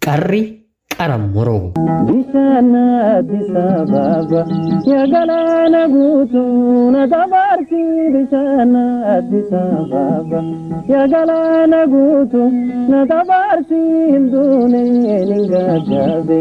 qarri qaramuroo. Bishana disababa ya galana gutu na tabarsi bishana disababa ya galana gutu na tabarsi hindune ningagabe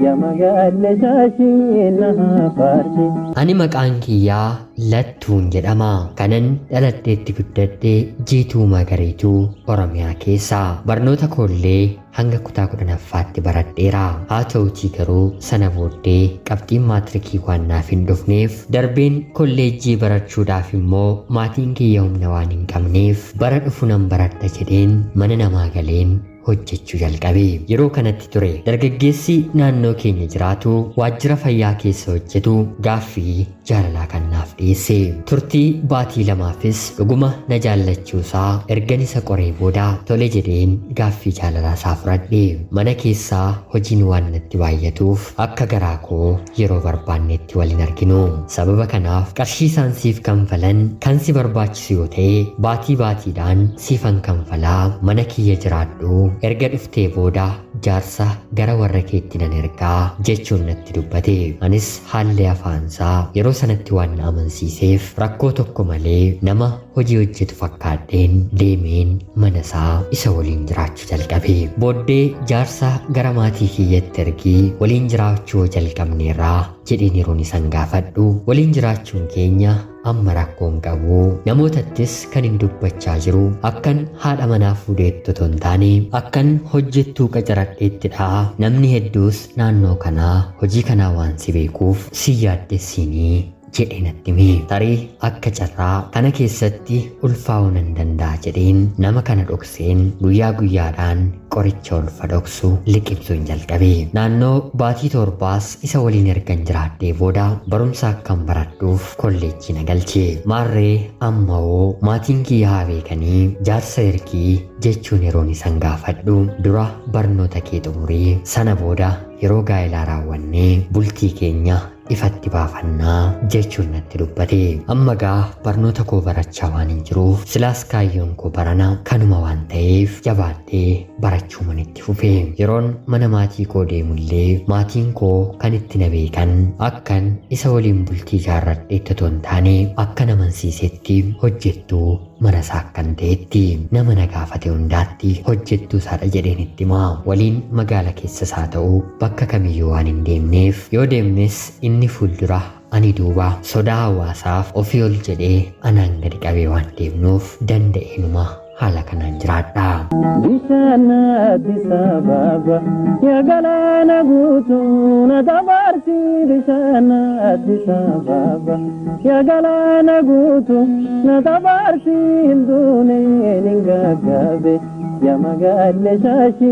ya magalle shashi na parti. Ani maqaan kiyyaa Lattuun jedhama. Kanan dhaladheetti guddadhee Jiituu Magariituu Oromiyaa keessaa. Barnoota koollee hanga kutaa 10ffaatti baradheera. Haa ta'utii garuu sana booddee qabxiin maatirikii waan naaf hin dhufneef darbeen kolleejjii barachuudhaaf immoo maatiin kiyya humna waan hin qabneef bara dhufu nan baradha jedheen mana namaa galeen hojjechuu jalqabe. Yeroo kanatti ture dargaggeessi naannoo keenya jiraatu waajjira fayyaa keessa hojjetu gaaffii jaalalaa kan naaf dhiyeesse. Turtii baatii lamaafis dhuguma na jaallachuusaa ergan isa qoree booda tole jedheen gaaffii jaalalaa isaa fudhadhe. Mana keessaa hojiin waan natti baay'atuuf akka garaa koo yeroo barbaannetti waliin arginu. Sababa kanaaf qarshii isaan siif kanfalan kan si barbaachisu yoo ta'e baatii baatiidhaan siifan kanfalaa mana kiyya jiraadhu. Erga dhuftee booda jaarsa gara warra keetti nan ergaa jechuun natti dubbate. Anis haalli afaansaa yeroo sanatti waan na amansiiseef rakkoo tokko malee nama hojii hojjetu fakkaadheen deemeen mana isaa isa waliin jiraachuu jalqabe. Booddee jaarsa gara maatii kiyyatti ergii waliin jiraachuu jalqabneerraa jedheen yeroon isan gaafadhu. Waliin jiraachuun keenya amma rakkoon qabu namootattis kan hin dubbachaa jiru akkan haadha manaa fuudheettu otoo hin taane akkan hojjettuu qacaradheettidha. Namni hedduus naannoo kanaa hojii kanaa waan si beekuuf si yaaddessinii jedhee natti hime. Tarii akka carraa kana keessatti ulfaa'uu nan danda'a jedheen nama kana dhokseen guyyaa guyyaadhaan qoricha ulfa dhoksu liqimsuun jalqabe. Naannoo baatii torbaas isa waliin ergan jiraadhee booda barumsa akkan baradhuuf kolleejjii na galche. Maarree ammoo maatiin kiyya haa beekanii jaarsa ergii jechuun yeroon isan gaafadhu dura barnoota kee xumurii sana booda yeroo gaa'elaa raawwannee bultii keenya ifatti baafannaa jechuun natti dubbate. Amma gaa barnoota koo barachaa waan hin jiruuf silaas kaayyoon koo barana kanuma waan ta'eef jabaadhee barachuu manitti fufe. Yeroon mana maatii koo deemullee maatiin koo kan itti na beekan akkan isa waliin bultii jaarradheetti otoo hin taane akka amansiisetti hojjettuu mana isaa akkan ta'etti nama na gaafate hundaatti hojjettuu isaadha jedheen itti himaa. Waliin magaala keessas haa ta'u bakka kamiyyuu waan hin deemneef yoo deemnes inni fuuldura ani duuba sodaa hawaasaaf ofii ol jedhee anaan gadi qabee waan deemnuuf danda'eenuma haala kanaan jiraadha. Bishana disababa ya galana gutu na tabarsi bishana disababa ya galana gutu na tabarsi hindune ningagabe ya magalle shashi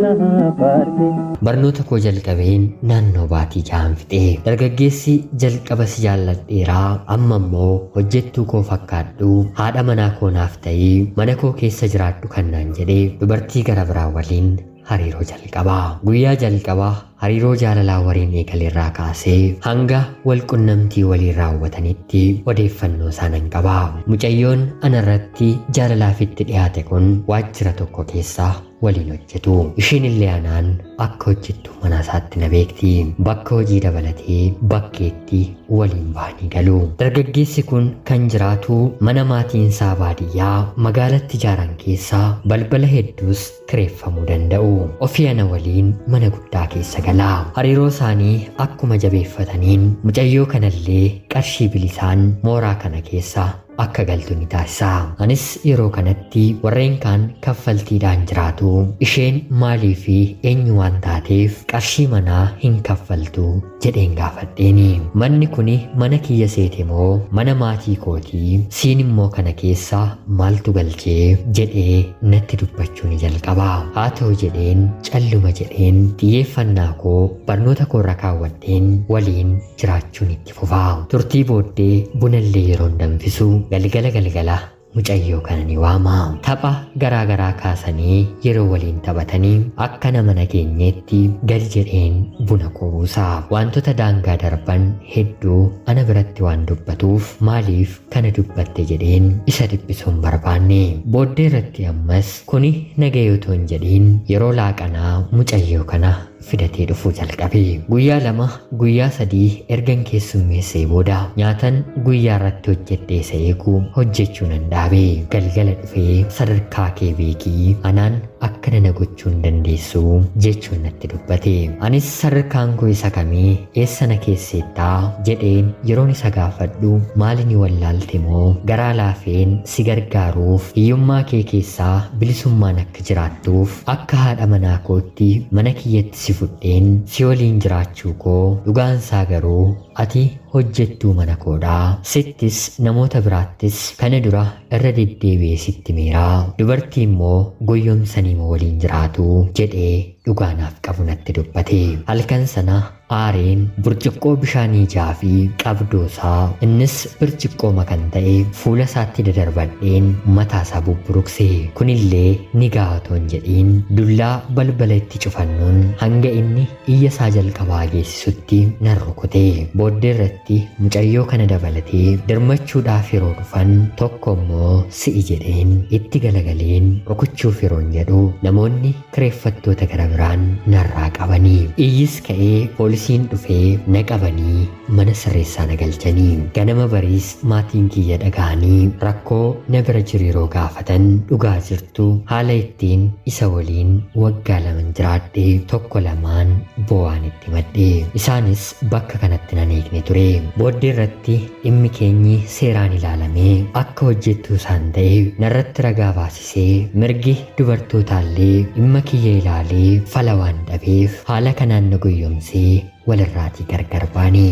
na parti. Barnoota koo jalqabeen naannoo baatii ja'an fixe. Dargaggeessi jalqaba si jaalladheeraa amma immoo hojjettuu koo fakkaadhu haadha manaa koo naaf ta'ii mana koo keessa jiraadhu kan naan jedhee dubartii gara biraa waliin hariiroo jalqabaa. Guyyaa jalqabaa hariiroo jaalalaa waliin eegalerraa kaasee hanga wal qunnamtii waliin raawwatanitti odeeffannoo isaanan qabaa. Mucayyoon anarratti jaalalaaf itti dhiyaate kun waajjira tokko keessaa waliin hojjetu. Isheen illee anaan akka hojjettuu mana isaatti na beekti. Bakka hojii dabalatee bakkeetti waliin bahanii galu. Dargaggeessi kun kan jiraatu mana maatiin isaa baadiyyaa magaalatti ijaaran keessaa balbala hedduus kireeffamuu danda'u. Ofii ana waliin mana guddaa keessa gala. Hariiroo isaanii akkuma jabeeffataniin mucayyoo kanallee qarshii bilisaan mooraa kana keessa akka galtu ni taasisa. Anis yeroo kanatti warreen kaan kaffaltiidhaan jiraatu. Isheen maalii fi eenyu waan taateef qarshii manaa hin kaffaltu jedheen gaafadheeni. Manni kuni mana kiyya seete moo mana maatii kootii? Siin immoo kana keessa maaltu galchee jedhee natti dubbachuu ni jalqaba. Haa ta'u jedheen calluma jedheen xiyyeeffannaa koo barnoota koorra kaawwadheen waliin jiraachuun itti fufa. Turtii booddee bunallee yeroon danfisu galgala mucayyoo kana ni waama. Tapha garaagaraa kaasanii yeroo waliin taphatanii akka nama nageenyeetti gadi jedheen buna koo buusa. Wantoota daangaa darban hedduu ana biratti waan dubbatuuf maaliif kana dubbatte jedheen isa dhiphisuun barbaanne. Booddee irratti ammas kuni nagayoo toon jedhiin yeroo laaqanaa mucayyoo kana fidatee dhufuu jalqabe. Guyyaa 2 guyyaa 3 ergan keessummeessee booda nyaatan guyyaa irratti hojjedhee isa eeguu hojjechuu nan dhaabe. Galgala dhufee sadarkaa kee beekii anaan akka nana gochuu hin dandeessu jechuun natti dubbate. Anis sadarkaan koo isa kamii eessana keesseettaa jedheen yeroon isa gaafadhu maali ni wallaalte moo garaa laafeen si gargaaruuf hiyyummaa kee keessaa bilisummaan akka jiraattuuf akka haadha manaa kootti mana kiyyatti si fudheen si waliin jiraachuu koo dhugaansaa garuu ati hojjettuu mana koodhaa. Sittis namoota biraattis kana dura irra deddeebi'ee sitti miiraa. Dubartii immoo goyyomsanii moo waliin jiraatu jedhee dhugaanaaf qabu natti dubbate. Halkan sana aareen burcuqqoo bishaanii jaafii qabdoosaa innis burcuqqoo makan ta'e fuula isaatti dadarbadheen mataa isaa bubburuqse. Kunillee ni gaatoon jedhiin dullaa balbala itti cufannuun hanga inni iyya isaa jalqabaa geessisutti nan rukute. Booddee irratti mucayyoo kana dabalatee dirmachuudhaaf yeroo dhufan tokko immoo si'i jedheen itti galagaleen rukuchuuf yeroon jedhu namoonni kireeffattoota gara biraan narraa qabanii. Iyyis ka'ee poolisiin dhufee na qabanii mana sirreessaa na galchanii. Ganama bariis maatiin kiyya dhaga'anii rakkoo na bira jiru yeroo gaafatan dhugaa jirtu haala ittiin isa waliin waggaa 2 jiraadhe tokko lamaan bo'aan itti madde. Isaanis bakka kanatti nan eegne ture. Booddee irratti dhimmi keenyi seeraan ilaalamee akka hojjettuu isaan ta'e narratti ragaa baasisee mirgi dubartootaallee dhimma kiyya ilaalee fala waan dhabeef haala kanaan na goyyomsee walirraatii gargar baane.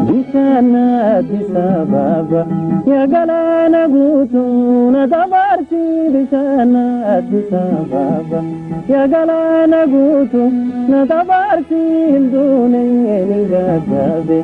Bishaan Addis Ababa yaa galaana guutuu na dabarsi. Bishaan Addis Ababa yaa galaana guutuu na dabarsi. Hinduunee ni gaggaabe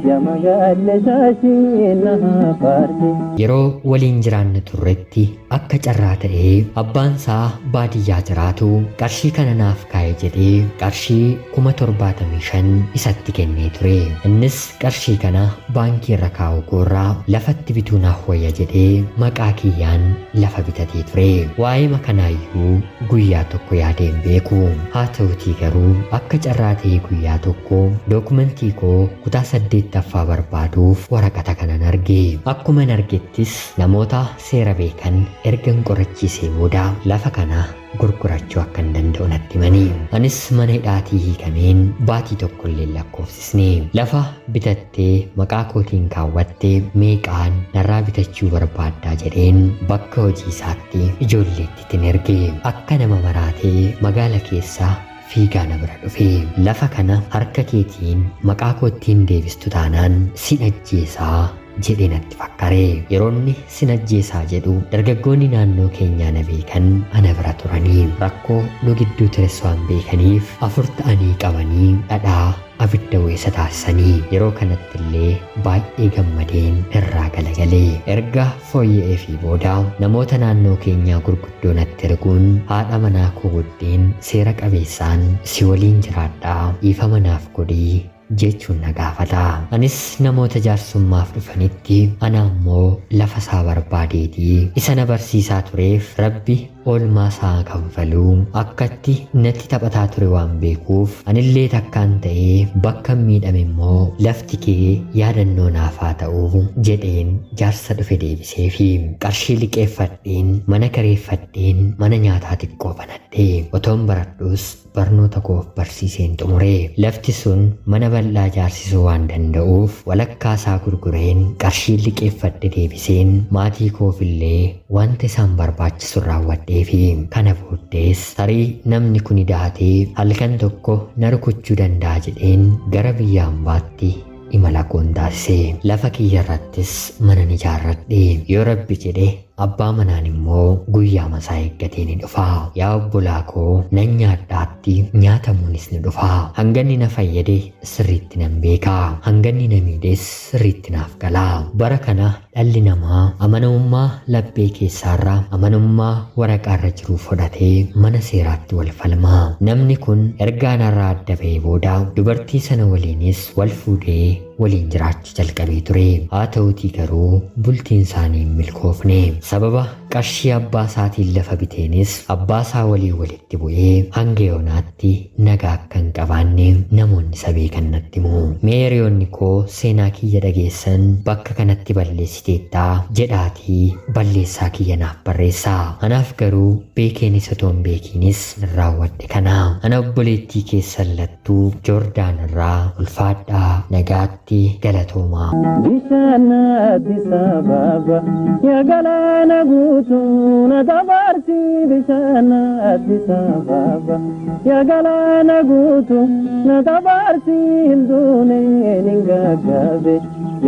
yaa magaalee shaashii na hafarti. Yeroo waliin jiraanne turretti akka carraa ta'ee abbaan isaa baadiyyaa jiraatu qarshii kana naaf kaa'e jedhee qarshii 75,000 isatti kennee ture. Innis qarshii kana baankii irra kaa'u koorraa lafatti bituu naaf wayya jedhee maqaa kiyyaan lafa bitatee ture. Waa'ee makanaayyuu guyyaa tokko yaadeen beeku. Haa ta'utii garuu akka carraa ta'ee guyyaa tokko dookumentii koo kutaa 8ffaa barbaaduuf waraqata kanan arge. Akkuman argettis namoota seera beekan ergan qorachiisee booda lafa kana gurgurachuu akka hin danda'u natti himanii. Anis mana hidhaatii hiikameen baatii tokko illee lakkoofsisne. Lafa bitattee maqaa kootiin kaawwattee meeqaan narraa bitachuu barbaaddaa jedheen bakka hojii isaatti ijoolleettiin erge. Akka nama maraatee magaala keessaa fiigaa na bira dhufe. Lafa kana harka keetiin maqaa kootiin deebistu taanaan sin ajjeesaa jedhee natti fakkaate. Yeroonni sin ajjeesaa jedhu dargaggoonni naannoo keenyaa na beekan ana bira turanii rakkoo nu gidduu tures waan beekaniif 4 ta'anii qabanii dhadhaa abidda weessa taasisanii. Yeroo kanatti illee baay'ee gammadeen irraa galagalee. Erga fooyya'ee fi booda namoota naannoo keenyaa gurguddoo natti erguun haadha manaa koo guddeen seera qabeessaan si waliin jiraadhaa dhiifama naaf godhii jechuun na gaafata. Anis namoota jaarsummaaf dhufanitti ana ammoo lafa isaa barbaadeetii isa na barsiisaa tureef rabbi oolmaa isaa kanfaluu akkatti natti taphataa ture waan beekuuf anillee takkaan ta'ee bakka miidhame immoo lafti kee yaadannoo naaf haa ta'uu jedheen jaarsa dhufe deebisee fi qarshii liqeeffadheen mana kireeffadheen mana nyaataa xiqqoo banadhe. Otoon baradhus barnoota koof barsiiseen xumure. Lafti sun mana bal'aa jaarsisuu waan danda'uuf walakkaa isaa gurgureen qarshii liqeeffadhe deebiseen maatii koofillee wanta isaan barbaachisu raawwadhe. Fi kana booddees tarii namni kun daatee halkan tokko na rukuchuu danda'a jedheen gara biyya hambaatti imala koon taasise. Lafa kiyya irrattis mana ni ijaarradhe. Yoo rabbi jedhe abbaa manaan immoo guyyaa masaa eeggatee ni dhufa. Yaa obbolaa koo nan nyaadhaatti nyaatamuunis ni dhufa. Hanganni na fayyade sirriitti nan beeka. Hanganni na miidhes sirriitti naaf gala. Bara kana dhalli namaa amanamummaa laphee keessaarraa amanamummaa waraqaarra jiru fudhatee mana seeraatti wal falmaa. Namni kun ergaa narraa adda ba'ee booda dubartii sana waliinis wal fuudhee waliin jiraachuu jalqabee ture. Haa ta'utii garuu bultiin isaanii hin milkoofne. Sababa qarshii abbaa isaatiin lafa biteenis abbaa isaa walitti bu'ee hanga yoonaatti nagaa akka hin qabaanne namoonni sabee kan natti himu. Mee hiriyoonni koo seenaa kiyya dhageessan bakka kanatti balleessiteettaa jedhaatii balleessaa kiyya naaf barreessaa. Anaaf garuu beekeenis otoo hin beekiinis raawwadhe kana. Ana obboleettii keessan lattuu Joordaan irraa ulfaadhaa nagaatti galatoomaa. Bishaan Addis Ababa yaa galaana guutuu na dabarsi. Bishaan Addis Ababa yaa galaana guutuu na dabarsi. Hinduuneen hin gaggaabe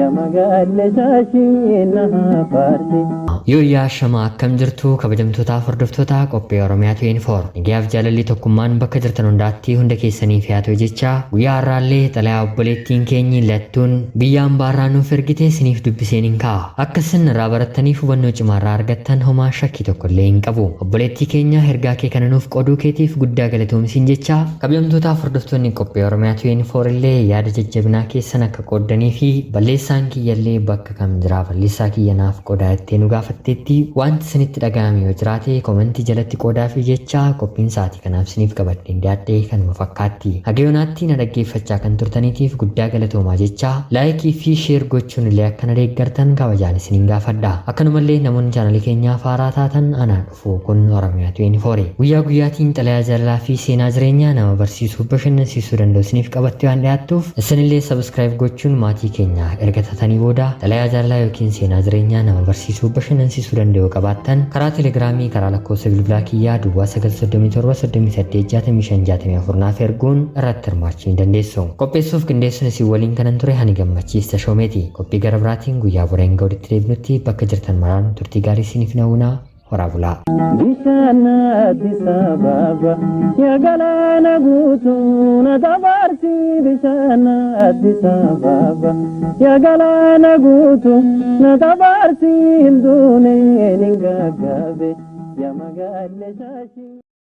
yaa magaalee shaashii na hafarsi. Yooyyaa shamaa akkam jirtu kabajamtootaa hordoftoota qophii Oromiyaa 24 nagaaf jaalalli tokkummaan bakka jirtan hundaatti hunda keessaniif yaa ta'u jecha guyyaa har'aallee xalayaa obboleettiin keenyi lattuun biyyaan baarraa nuuf ergite isiniif dubbiseen hin kaa'a. Akka isin irraa barattaniif hubannoo cimaarraa argattan homaa shakkii tokkollee hin qabu. Obboleettii keenya ergaa kee kana nuuf qooduu keetiif guddaa galatoomsiin jecha kabajamtootaa hordoftoonni qophii Oromiyaa 24 illee yaada jajjabinaa keessan akka qooddanii fi balleessaan kiyyallee bakka kam jira balleessaa kiyya naaf qoodaa itti nu gaafatan wanti isinitti dhaga'ame yoo jiraate komentii jalatti qoodaa fi jecha qophiin sa'aatii kanaaf isiniif qabadhee dhiyaadhe kanuma fakkaatti. Haga yoonaatti na dhaggeeffachaa kan turtaniitiif guddaa galatoomaa jecha laayikii fi sheer gochuun illee akka na deeggartan kabajaan isiniin gaafadha. Akkanumallee namoonni chaanalii keenyaaf haaraa taatan anaan dhufu kun Oromiyaa 24 guyyaa guyyaatiin xalayaa jaalalaa fi seenaa jireenyaa nama barsiisuu bashannansiisuu danda'u isiniif qabattee waan dhiyaattuuf isinillee sabiskiraayib gochuun maatii keenya erga taatanii booda xalayaa jaalalaa yookiin seenaa jireenyaa nama barsiisuu bashannansiisuu danda'u qabaattan karaa telegiraamii karaa lakkoofsa bilbilaa kiyyaa duwwaa 937 naaf erguun irratti hirmaachuu ni dandeessu. Qopheessuuf qindeessuun isin waliin kanan ture ani gammachiista shoomeeti. Qophii gara biraatiin guyyaa boreen ga'uutti deebinutti bakka jirtan maraan turtii gaarii isiniif hawwina. Horaa bulaa. Bishaan Addis Ababa yaa galaana guutuu na dabarsi. Bishaan Addis Ababa yaa galaana guutuu na dabarsi. Hinduuneen hin gaggaabe yaa magaalee shaashii.